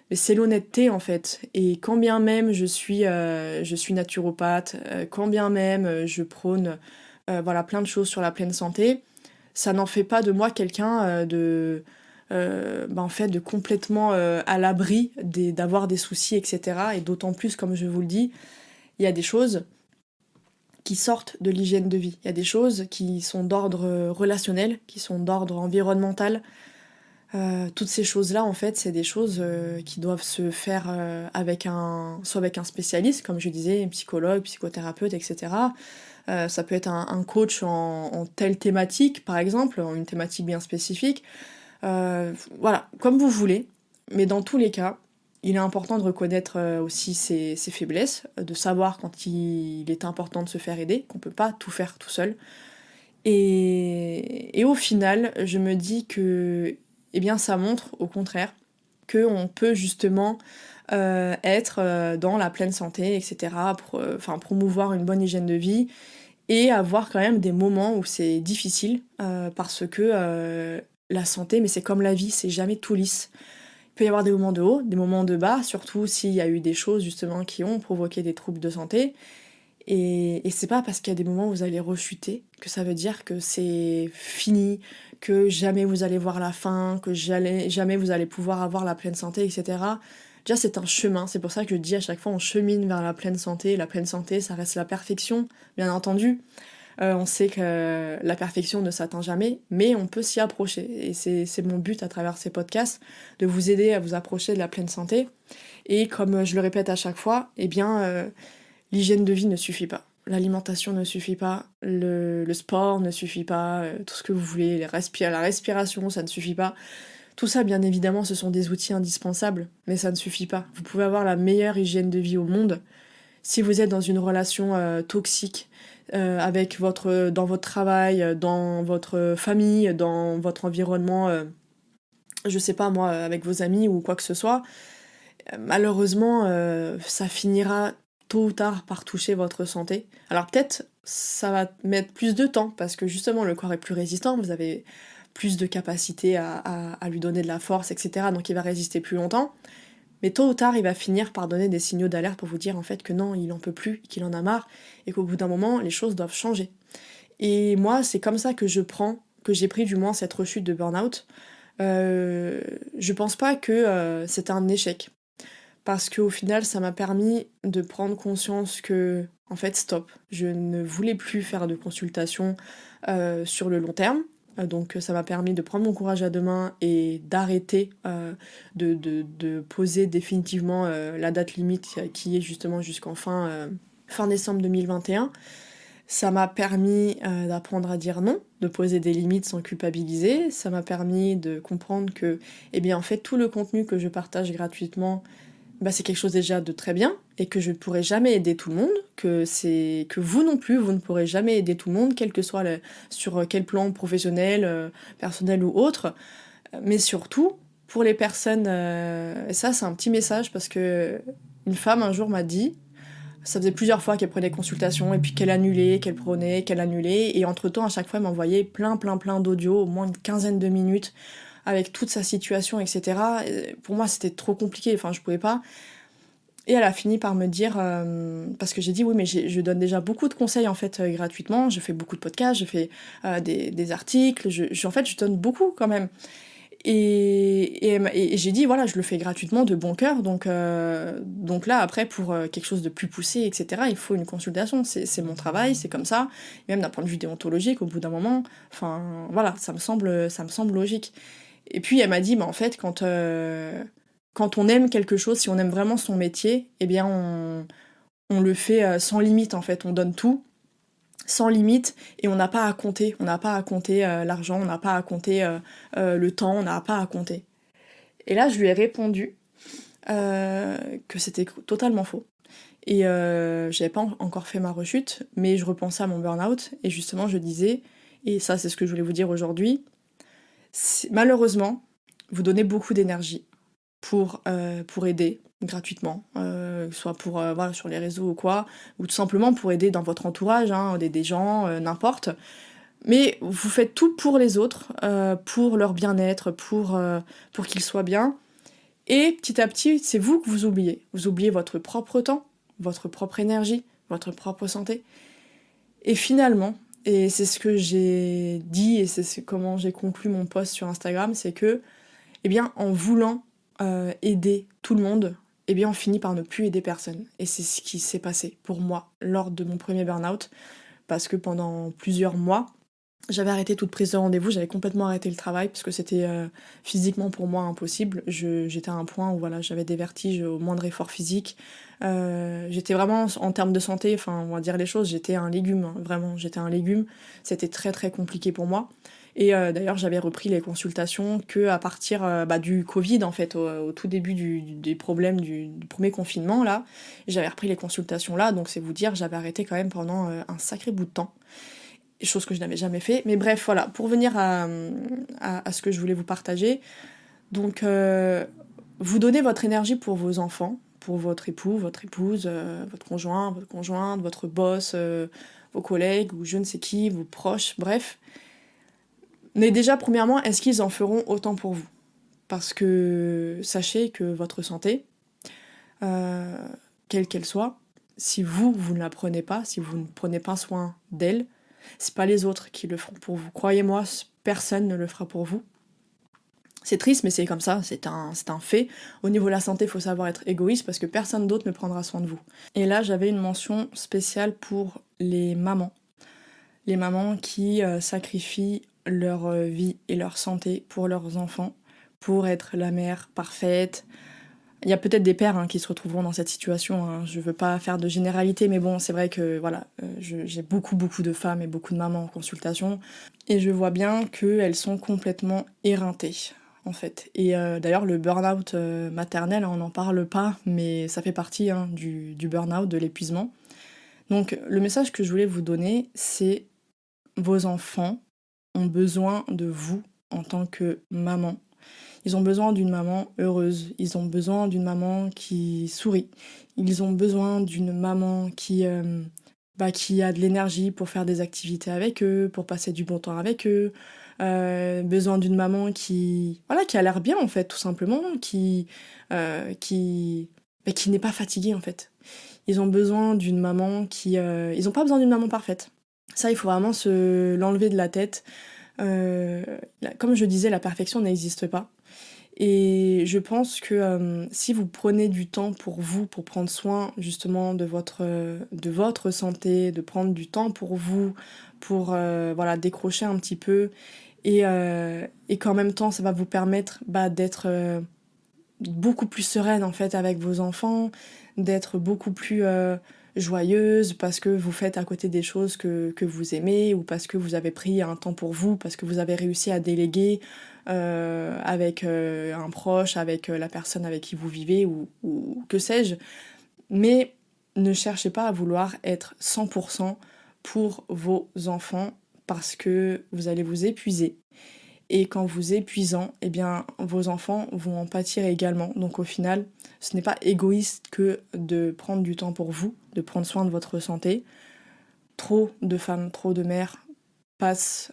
Mais c'est l'honnêteté en fait. Et quand bien même je suis naturopathe, quand bien même je prône voilà, plein de choses sur la pleine santé, ça n'en fait pas de moi quelqu'un en fait, de complètement à l'abri d'avoir des soucis, etc. Et d'autant plus, comme je vous le dis, il y a des choses qui sortent de l'hygiène de vie. Il y a des choses qui sont d'ordre relationnel, qui sont d'ordre environnemental. Toutes ces choses-là, en fait, c'est des choses qui doivent se faire soit avec un spécialiste, comme je disais, un psychologue, psychothérapeute, etc. Ça peut être un coach en telle thématique, par exemple, en une thématique bien spécifique. Voilà, comme vous voulez. Mais dans tous les cas, il est important de reconnaître aussi ses faiblesses, de savoir quand il est important de se faire aider, qu'on peut pas tout faire tout seul. Et au final, je me dis que eh bien, ça montre au contraire qu'on peut justement être dans la pleine santé, etc., promouvoir une bonne hygiène de vie et avoir quand même des moments où c'est difficile parce que la santé, mais c'est comme la vie, c'est jamais tout lisse. Il peut y avoir des moments de haut, des moments de bas, surtout s'il y a eu des choses justement qui ont provoqué des troubles de santé. Et c'est pas parce qu'il y a des moments où vous allez rechuter que ça veut dire que c'est fini, que jamais vous allez voir la fin, que jamais vous allez pouvoir avoir la pleine santé, etc. Déjà, c'est un chemin, c'est pour ça que je dis à chaque fois on chemine vers la pleine santé. La pleine santé, ça reste la perfection, bien entendu. On sait que la perfection ne s'atteint jamais, mais on peut s'y approcher. Et c'est mon but à travers ces podcasts, de vous aider à vous approcher de la pleine santé. Et comme je le répète à chaque fois, eh bien, l'hygiène de vie ne suffit pas. L'alimentation ne suffit pas, le sport ne suffit pas, tout ce que vous voulez, la respiration, ça ne suffit pas. Tout ça, bien évidemment, ce sont des outils indispensables, mais ça ne suffit pas. Vous pouvez avoir la meilleure hygiène de vie au monde. Si vous êtes dans une relation toxique, dans votre travail, dans votre famille, dans votre environnement, je sais pas moi, avec vos amis ou quoi que ce soit, malheureusement, ça finira tôt ou tard par toucher votre santé. Alors peut-être ça va mettre plus de temps parce que justement le corps est plus résistant, vous avez plus de capacité à lui donner de la force, etc. Donc il va résister plus longtemps. Mais tôt ou tard, il va finir par donner des signaux d'alerte pour vous dire en fait que non, il en peut plus, qu'il en a marre, et qu'au bout d'un moment, les choses doivent changer. Et moi, c'est comme ça que j'ai pris du moins cette rechute de burn-out. Je pense pas que c'était un échec. Parce qu'au final, ça m'a permis de prendre conscience que, en fait, stop, je ne voulais plus faire de consultation sur le long terme. Donc ça m'a permis de prendre mon courage à deux mains et d'arrêter de poser définitivement la date limite qui est justement jusqu'en fin décembre 2021. Ça m'a permis d'apprendre à dire non, de poser des limites sans culpabiliser. Ça m'a permis de comprendre que, eh bien, en fait, tout le contenu que je partage gratuitement, c'est quelque chose déjà de très bien et que je ne pourrai jamais aider tout le monde, que vous non plus, vous ne pourrez jamais aider tout le monde, quel que soit sur quel plan professionnel, personnel ou autre. Mais surtout, pour les personnes, et ça c'est un petit message parce que Une femme un jour m'a dit, ça faisait plusieurs fois qu'elle prenait consultation et puis qu'elle annulait, qu'elle prenait, qu'elle annulait, et entre-temps, à chaque fois, elle m'envoyait plein d'audios, au moins une quinzaine de minutes, avec toute sa situation, etc. Et pour moi, c'était trop compliqué, enfin, je pouvais pas. Et elle a fini par me dire, parce que j'ai dit oui, mais je donne déjà beaucoup de conseils en fait gratuitement, je fais beaucoup de podcasts, je fais des articles, en fait, je donne beaucoup quand même. Et j'ai dit, voilà, je le fais gratuitement de bon cœur, donc là, après, pour quelque chose de plus poussé, etc., il faut une consultation. C'est mon travail, c'est comme ça. Et même d'un point de vue déontologique, au bout d'un moment, enfin, voilà, ça me semble logique. Et puis, elle m'a dit, bah, en fait, quand on aime quelque chose, si on aime vraiment son métier, eh bien, on le fait sans limite, en fait. On donne tout sans limite et on n'a pas à compter. On n'a pas à compter l'argent, on n'a pas à compter le temps, on n'a pas à compter. Et là, je lui ai répondu que c'était totalement faux. Et j'avais pas encore fait ma rechute, mais je repensais à mon burn-out et justement je disais, et ça c'est ce que je voulais vous dire aujourd'hui, malheureusement, vous donnez beaucoup d'énergie pour aider gratuitement, soit pour voilà, sur les réseaux ou quoi, ou tout simplement pour aider dans votre entourage, hein, des gens, n'importe. Mais vous faites tout pour les autres, pour leur bien-être, pour qu'ils soient bien. Et petit à petit, c'est vous que vous oubliez. Vous oubliez votre propre temps, votre propre énergie, votre propre santé. Et finalement, et c'est ce que j'ai dit et comment j'ai conclu mon post sur Instagram, c'est que, eh bien, en voulant aider tout le monde, eh bien, on finit par ne plus aider personne. Et c'est ce qui s'est passé pour moi lors de mon premier burn-out, parce que pendant plusieurs mois, j'avais arrêté toute prise de rendez-vous, j'avais complètement arrêté le travail parce que c'était physiquement pour moi impossible. J'étais à un point où voilà, j'avais des vertiges au moindre effort physique. J'étais vraiment, en termes de santé, enfin on va dire les choses, j'étais un légume, hein, vraiment, j'étais un légume. C'était très très compliqué pour moi. Et d'ailleurs j'avais repris les consultations que à partir du Covid en fait, au tout début des problèmes du premier confinement là. J'avais repris les consultations là, donc c'est vous dire, j'avais arrêté quand même pendant un sacré bout de temps, chose que je n'avais jamais fait. Mais bref, voilà, pour venir à ce que je voulais vous partager. Donc, vous donnez votre énergie pour vos enfants, pour votre époux, votre épouse, votre conjoint, votre conjointe, votre boss, vos collègues ou je ne sais qui, vos proches, bref. Mais déjà, premièrement, est-ce qu'ils en feront autant pour vous? Parce que sachez que votre santé, euh, quelle qu'elle soit, si vous ne la prenez pas, si vous ne prenez pas soin d'elle, c'est pas les autres qui le feront pour vous. Croyez-moi, personne ne le fera pour vous. C'est triste, mais c'est comme ça, c'est un fait. Au niveau de la santé, il faut savoir être égoïste parce que personne d'autre ne prendra soin de vous. Et là, j'avais une mention spéciale pour les mamans. Les mamans qui sacrifient leur vie et leur santé pour leurs enfants, pour être la mère parfaite. Il y a peut-être des pères qui se retrouveront dans cette situation, hein. Je veux pas faire de généralité, mais bon, c'est vrai que voilà, j'ai beaucoup de femmes et beaucoup de mamans en consultation, et je vois bien qu'elles sont complètement éreintées, en fait. Et d'ailleurs, le burn-out maternel, on n'en parle pas, mais ça fait partie du burn-out, de l'épuisement. Donc, le message que je voulais vous donner, c'est vos enfants ont besoin de vous en tant que maman. Ils ont besoin d'une maman heureuse, ils ont besoin d'une maman qui sourit, ils ont besoin d'une maman qui a de l'énergie pour faire des activités avec eux, pour passer du bon temps avec eux, besoin d'une maman qui a l'air bien en fait, tout simplement, qui n'est pas fatiguée en fait. Ils ont besoin d'une maman ils n'ont pas besoin d'une maman parfaite. Ça, il faut vraiment l'enlever de la tête. Comme je disais, la perfection n'existe pas. Et je pense que si vous prenez du temps pour vous, pour prendre soin justement de votre santé, de prendre du temps pour vous, pour voilà, décrocher un petit peu, et qu'en même temps ça va vous permettre d'être beaucoup plus sereine en fait avec vos enfants, d'être beaucoup plus joyeuse parce que vous faites à côté des choses que vous aimez, ou parce que vous avez pris un temps pour vous, parce que vous avez réussi à déléguer avec un proche, avec la personne avec qui vous vivez, ou que sais-je. Mais ne cherchez pas à vouloir être 100% pour vos enfants, parce que vous allez vous épuiser. Et quand vous épuisant, eh bien, vos enfants vont en pâtir également. Donc au final, ce n'est pas égoïste que de prendre du temps pour vous, de prendre soin de votre santé. Trop de femmes, trop de mères passent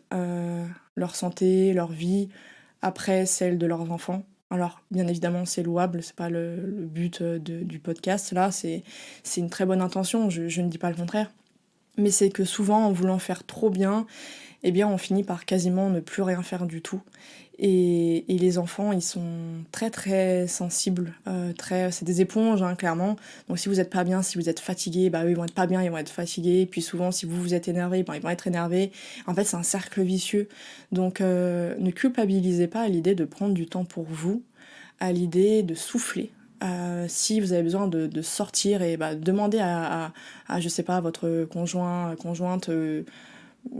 leur santé, leur vie après celle de leurs enfants. Alors, bien évidemment, c'est louable, c'est pas le but du podcast. Là, c'est une très bonne intention, je ne dis pas le contraire. Mais c'est que souvent, en voulant faire trop bien, eh bien, on finit par quasiment ne plus rien faire du tout. Et les enfants, ils sont très très sensibles, c'est des éponges, hein, clairement. Donc si vous êtes pas bien, si vous êtes fatigué, bah eux, ils vont être pas bien, ils vont être fatigués. Et puis souvent, si vous êtes énervé, bah, ils vont être énervés. En fait, c'est un cercle vicieux. Donc ne culpabilisez pas à l'idée de prendre du temps pour vous, à l'idée de souffler. Si vous avez besoin de sortir et bah, demandez je sais pas, votre conjointe,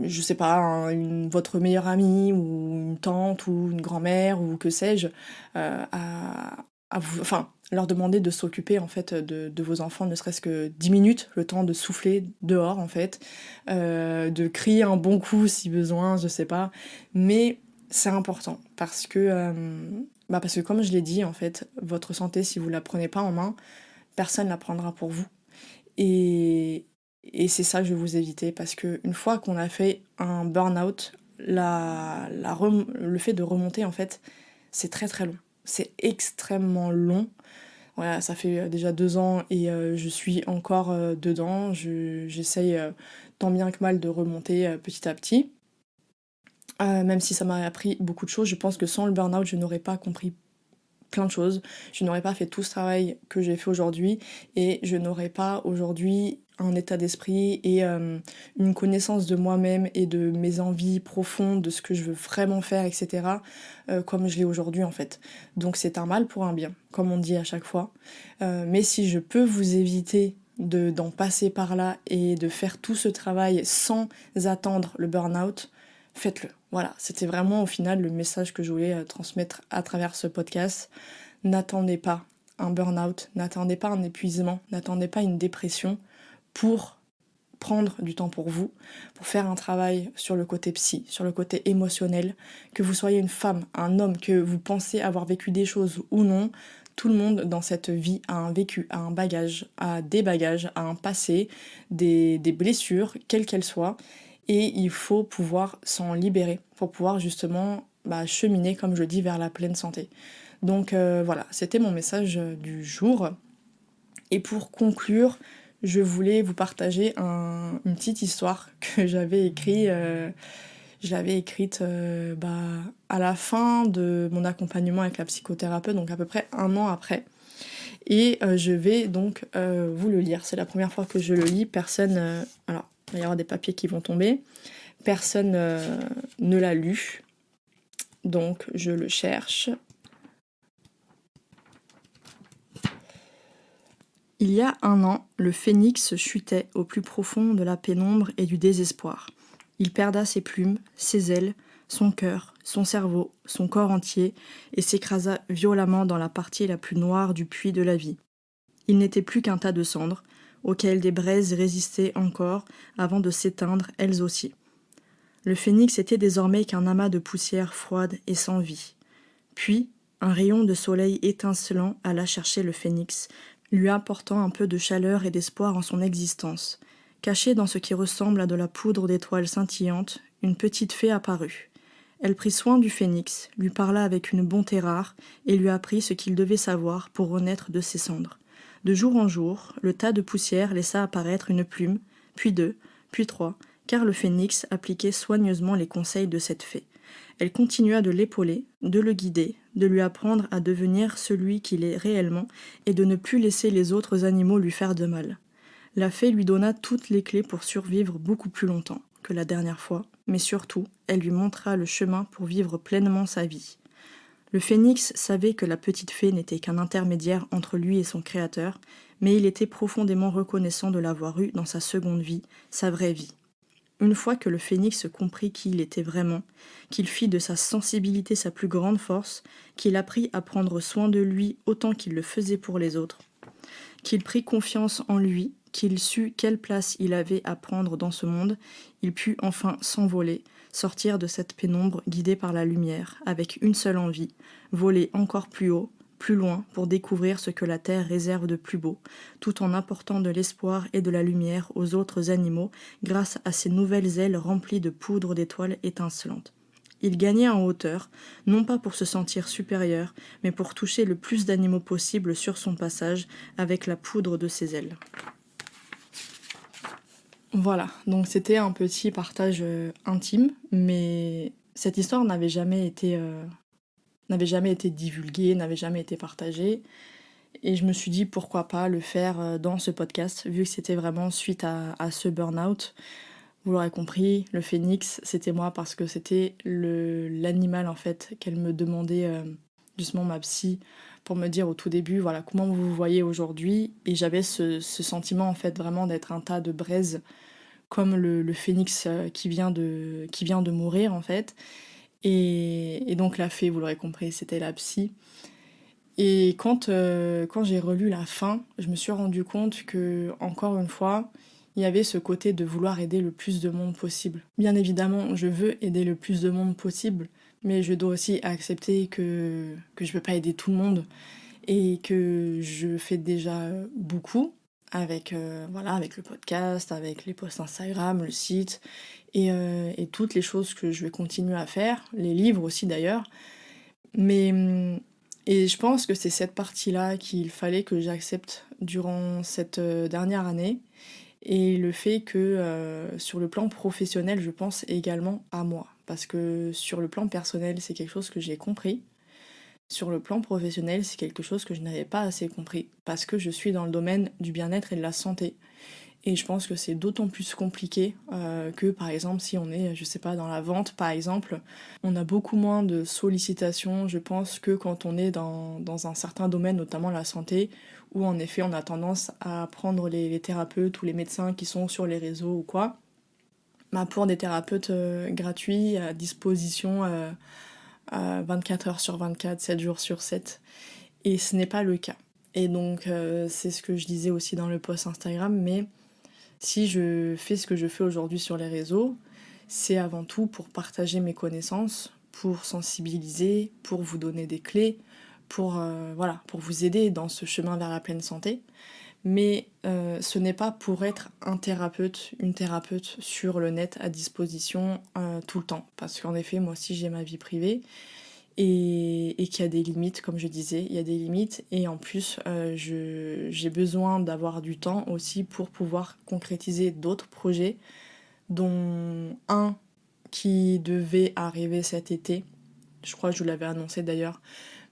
je sais pas, votre meilleure amie ou une tante ou une grand-mère ou que sais-je, à vous, enfin, leur demander de s'occuper en fait de vos enfants, ne serait-ce que 10 minutes, le temps de souffler dehors en fait, de crier un bon coup si besoin, je sais pas, mais c'est important parce que comme je l'ai dit en fait, votre santé si vous la prenez pas en main, personne la prendra pour vous. Et, et c'est ça que je vais vous éviter parce que une fois qu'on a fait un burn-out, le fait de remonter, en fait, c'est très très long. C'est extrêmement long. Voilà, ça fait déjà 2 ans et je suis encore dedans. J'essaye tant bien que mal de remonter petit à petit. Même si ça m'a appris beaucoup de choses, je pense que sans le burn-out, je n'aurais pas compris plein de choses. Je n'aurais pas fait tout ce travail que j'ai fait aujourd'hui et je n'aurais pas aujourd'hui un état d'esprit et une connaissance de moi-même et de mes envies profondes, de ce que je veux vraiment faire, etc. Comme je l'ai aujourd'hui en fait. Donc c'est un mal pour un bien, comme on dit à chaque fois. Mais si je peux vous éviter d'en passer par là et de faire tout ce travail sans attendre le burn-out, faites-le. Voilà, c'était vraiment au final le message que je voulais transmettre à travers ce podcast. N'attendez pas un burn-out, n'attendez pas un épuisement, n'attendez pas une dépression pour prendre du temps pour vous, pour faire un travail sur le côté psy, sur le côté émotionnel, que vous soyez une femme, un homme, que vous pensez avoir vécu des choses ou non, tout le monde dans cette vie a un vécu, a un bagage, a des bagages, a un passé, des blessures, quelles qu'elles soient, et il faut pouvoir s'en libérer pour pouvoir justement cheminer, comme je le dis, vers la pleine santé. Donc voilà, c'était mon message du jour. Et pour conclure, je voulais vous partager une petite histoire que j'avais écrite. Je l'avais écrite à la fin de mon accompagnement avec la psychothérapeute, donc à peu près 1 an après. Et je vais donc vous le lire. C'est la première fois que je le lis. Personne... alors, il va y avoir des papiers qui vont tomber. Personne ne l'a lu. Donc, je le cherche. Il y a 1 an, le phénix chutait au plus profond de la pénombre et du désespoir. Il perda ses plumes, ses ailes, son cœur, son cerveau, son corps entier, et s'écrasa violemment dans la partie la plus noire du puits de la vie. Il n'était plus qu'un tas de cendres, auxquelles des braises résistaient encore avant de s'éteindre elles aussi. Le phénix était désormais qu'un amas de poussière froide et sans vie. Puis, un rayon de soleil étincelant alla chercher le phénix, lui apportant un peu de chaleur et d'espoir en son existence. Cachée dans ce qui ressemble à de la poudre d'étoiles scintillantes, une petite fée apparut. Elle prit soin du phénix, lui parla avec une bonté rare et lui apprit ce qu'il devait savoir pour renaître de ses cendres. De jour en jour, le tas de poussière laissa apparaître une plume, puis 2, puis 3, car le phénix appliquait soigneusement les conseils de cette fée. Elle continua de l'épauler, de le guider, de lui apprendre à devenir celui qu'il est réellement et de ne plus laisser les autres animaux lui faire de mal. La fée lui donna toutes les clés pour survivre beaucoup plus longtemps que la dernière fois, mais surtout, elle lui montra le chemin pour vivre pleinement sa vie. Le phénix savait que la petite fée n'était qu'un intermédiaire entre lui et son créateur, mais il était profondément reconnaissant de l'avoir eue dans sa seconde vie, sa vraie vie. Une fois que le phénix comprit qui il était vraiment, qu'il fit de sa sensibilité sa plus grande force, qu'il apprit à prendre soin de lui autant qu'il le faisait pour les autres, qu'il prit confiance en lui, qu'il sut quelle place il avait à prendre dans ce monde, il put enfin s'envoler, sortir de cette pénombre guidée par la lumière, avec une seule envie, voler encore plus haut, plus loin pour découvrir ce que la terre réserve de plus beau, tout en apportant de l'espoir et de la lumière aux autres animaux grâce à ces nouvelles ailes remplies de poudre d'étoiles étincelantes. Il gagnait en hauteur, non pas pour se sentir supérieur, mais pour toucher le plus d'animaux possible sur son passage avec la poudre de ses ailes. Voilà, donc c'était un petit partage intime, mais cette histoire n'avait jamais été divulguée, n'avait jamais été partagée. Et je me suis dit pourquoi pas le faire dans ce podcast, vu que c'était vraiment suite à ce burn-out. Vous l'aurez compris, le phénix, c'était moi parce que c'était l'animal en fait qu'elle me demandait, justement ma psy, pour me dire au tout début, voilà, comment vous vous voyez aujourd'hui. Et j'avais ce sentiment en fait vraiment d'être un tas de braise, comme le phénix qui vient de mourir en fait. Et donc la fée, vous l'aurez compris, c'était la psy. Et quand j'ai relu la fin, je me suis rendu compte que, encore une fois, il y avait ce côté de vouloir aider le plus de monde possible. Bien évidemment, je veux aider le plus de monde possible, mais je dois aussi accepter que je peux pas aider tout le monde et que je fais déjà beaucoup avec, voilà, avec le podcast, avec les posts Instagram, le site et toutes les choses que je vais continuer à faire, les livres aussi d'ailleurs. Mais et je pense que c'est cette partie-là qu'il fallait que j'accepte durant cette dernière année et le fait que sur le plan professionnel, je pense également à moi. Parce que sur le plan personnel, c'est quelque chose que j'ai compris. Sur le plan professionnel, c'est quelque chose que je n'avais pas assez compris. Parce que je suis dans le domaine du bien-être et de la santé. Et je pense que c'est d'autant plus compliqué que par exemple si on est, je sais pas, dans la vente par exemple, on a beaucoup moins de sollicitations, je pense, que quand on est dans un certain domaine, notamment la santé, où en effet on a tendance à prendre les thérapeutes ou les médecins qui sont sur les réseaux ou quoi, bah, pour des thérapeutes gratuits à disposition 24 heures sur 24, 7 jours sur 7. Et ce n'est pas le cas. Et donc c'est ce que je disais aussi dans le post Instagram, mais si je fais ce que je fais aujourd'hui sur les réseaux, c'est avant tout pour partager mes connaissances, pour sensibiliser, pour vous donner des clés, voilà, pour vous aider dans ce chemin vers la pleine santé. Mais ce n'est pas pour être un thérapeute, une thérapeute sur le net à disposition tout le temps. Parce qu'en effet, moi aussi j'ai ma vie privée et qu'il y a des limites, comme je disais, il y a des limites. Et en plus, j'ai besoin d'avoir du temps aussi pour pouvoir concrétiser d'autres projets, dont un qui devait arriver cet été. Je crois que je vous l'avais annoncé d'ailleurs,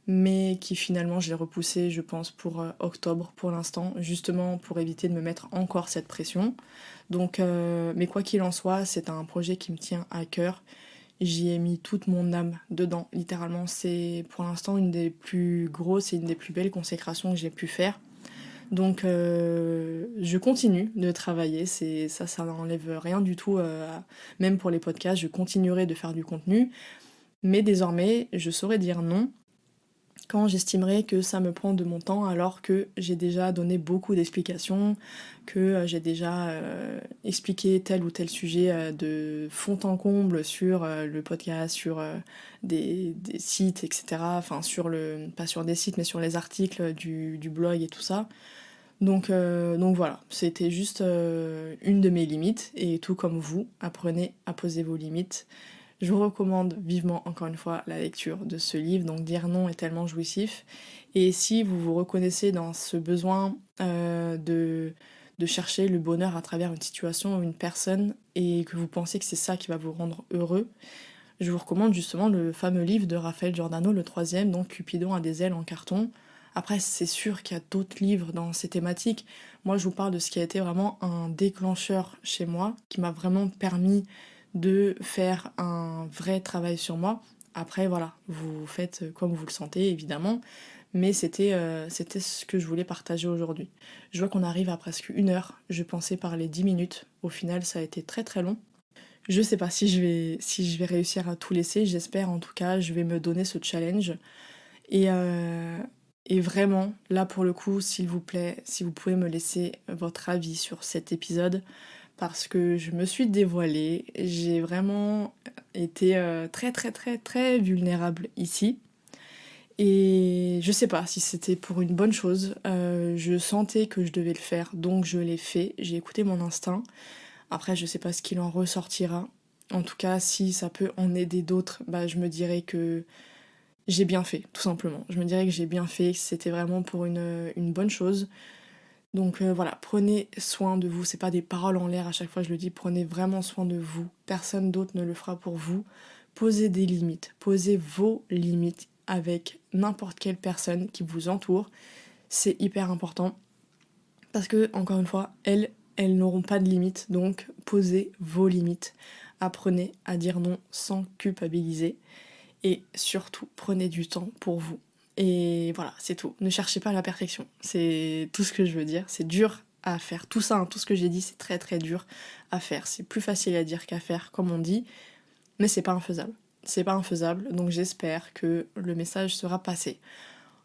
mais qui finalement je l'ai repoussé, je pense, pour octobre pour l'instant, justement pour éviter de me mettre encore cette pression. Donc, mais quoi qu'il en soit, c'est un projet qui me tient à cœur. J'y ai mis toute mon âme dedans, littéralement. C'est pour l'instant une des plus grosses et une des plus belles consécrations que j'ai pu faire. Donc je continue de travailler, ça n'enlève rien du tout, même pour les podcasts, je continuerai de faire du contenu, mais désormais je saurai dire non quand j'estimerai que ça me prend de mon temps alors que j'ai déjà donné beaucoup d'explications, que j'ai déjà expliqué tel ou tel sujet de fond en comble sur le podcast, sur des sites, etc. Enfin, pas sur des sites, mais sur les articles du blog et tout ça. Donc voilà, c'était juste une de mes limites, et tout comme vous, apprenez à poser vos limites. Je vous recommande vivement, encore une fois, la lecture de ce livre, donc Dire non est tellement jouissif. Et si vous vous reconnaissez dans ce besoin de chercher le bonheur à travers une situation ou une personne, et que vous pensez que c'est ça qui va vous rendre heureux, je vous recommande justement le fameux livre de Raphaël Giordano, le troisième, donc Cupidon a des ailes en carton. Après, c'est sûr qu'il y a d'autres livres dans ces thématiques. Moi, je vous parle de ce qui a été vraiment un déclencheur chez moi, qui m'a vraiment permis de faire un vrai travail sur moi. Après, voilà, vous faites comme vous le sentez, évidemment, mais c'était ce que je voulais partager aujourd'hui. Je vois qu'on arrive à presque 1 heure, je pensais parler 10 minutes, au final ça a été très très long. Je sais pas si je vais réussir à tout laisser, j'espère en tout cas, je vais me donner ce challenge. Et, euh, et vraiment, là pour le coup, s'il vous plaît, si vous pouvez me laisser votre avis sur cet épisode, parce que je me suis dévoilée. J'ai vraiment été très très très très vulnérable ici. Et je sais pas si c'était pour une bonne chose. Je sentais que je devais le faire, donc je l'ai fait. J'ai écouté mon instinct. Après, je sais pas ce qu'il en ressortira. En tout cas, si ça peut en aider d'autres, bah je me dirais que j'ai bien fait, tout simplement. Je me dirais que j'ai bien fait, que c'était vraiment pour une bonne chose. Donc voilà, prenez soin de vous. C'est pas des paroles en l'air, à chaque fois je le dis, prenez vraiment soin de vous. Personne d'autre ne le fera pour vous. Posez des limites, posez vos limites avec n'importe quelle personne qui vous entoure. C'est hyper important parce que, encore une fois, elles n'auront pas de limites, donc posez vos limites. Apprenez à dire non sans culpabiliser et surtout prenez du temps pour vous. Et voilà, c'est tout. Ne cherchez pas la perfection. C'est tout ce que je veux dire. C'est dur à faire. Tout ça, hein, tout ce que j'ai dit, c'est très très dur à faire. C'est plus facile à dire qu'à faire, comme on dit, mais c'est pas infaisable. C'est pas infaisable, donc j'espère que le message sera passé.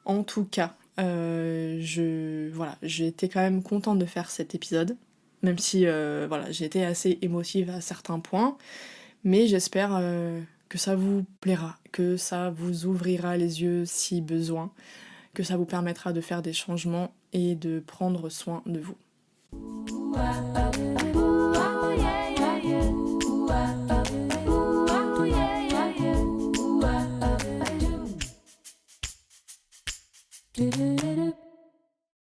En tout cas, voilà, j'ai été quand même contente de faire cet épisode, même si voilà, j'ai été assez émotive à certains points, mais j'espère que ça vous plaira, que ça vous ouvrira les yeux si besoin, que ça vous permettra de faire des changements et de prendre soin de vous. Do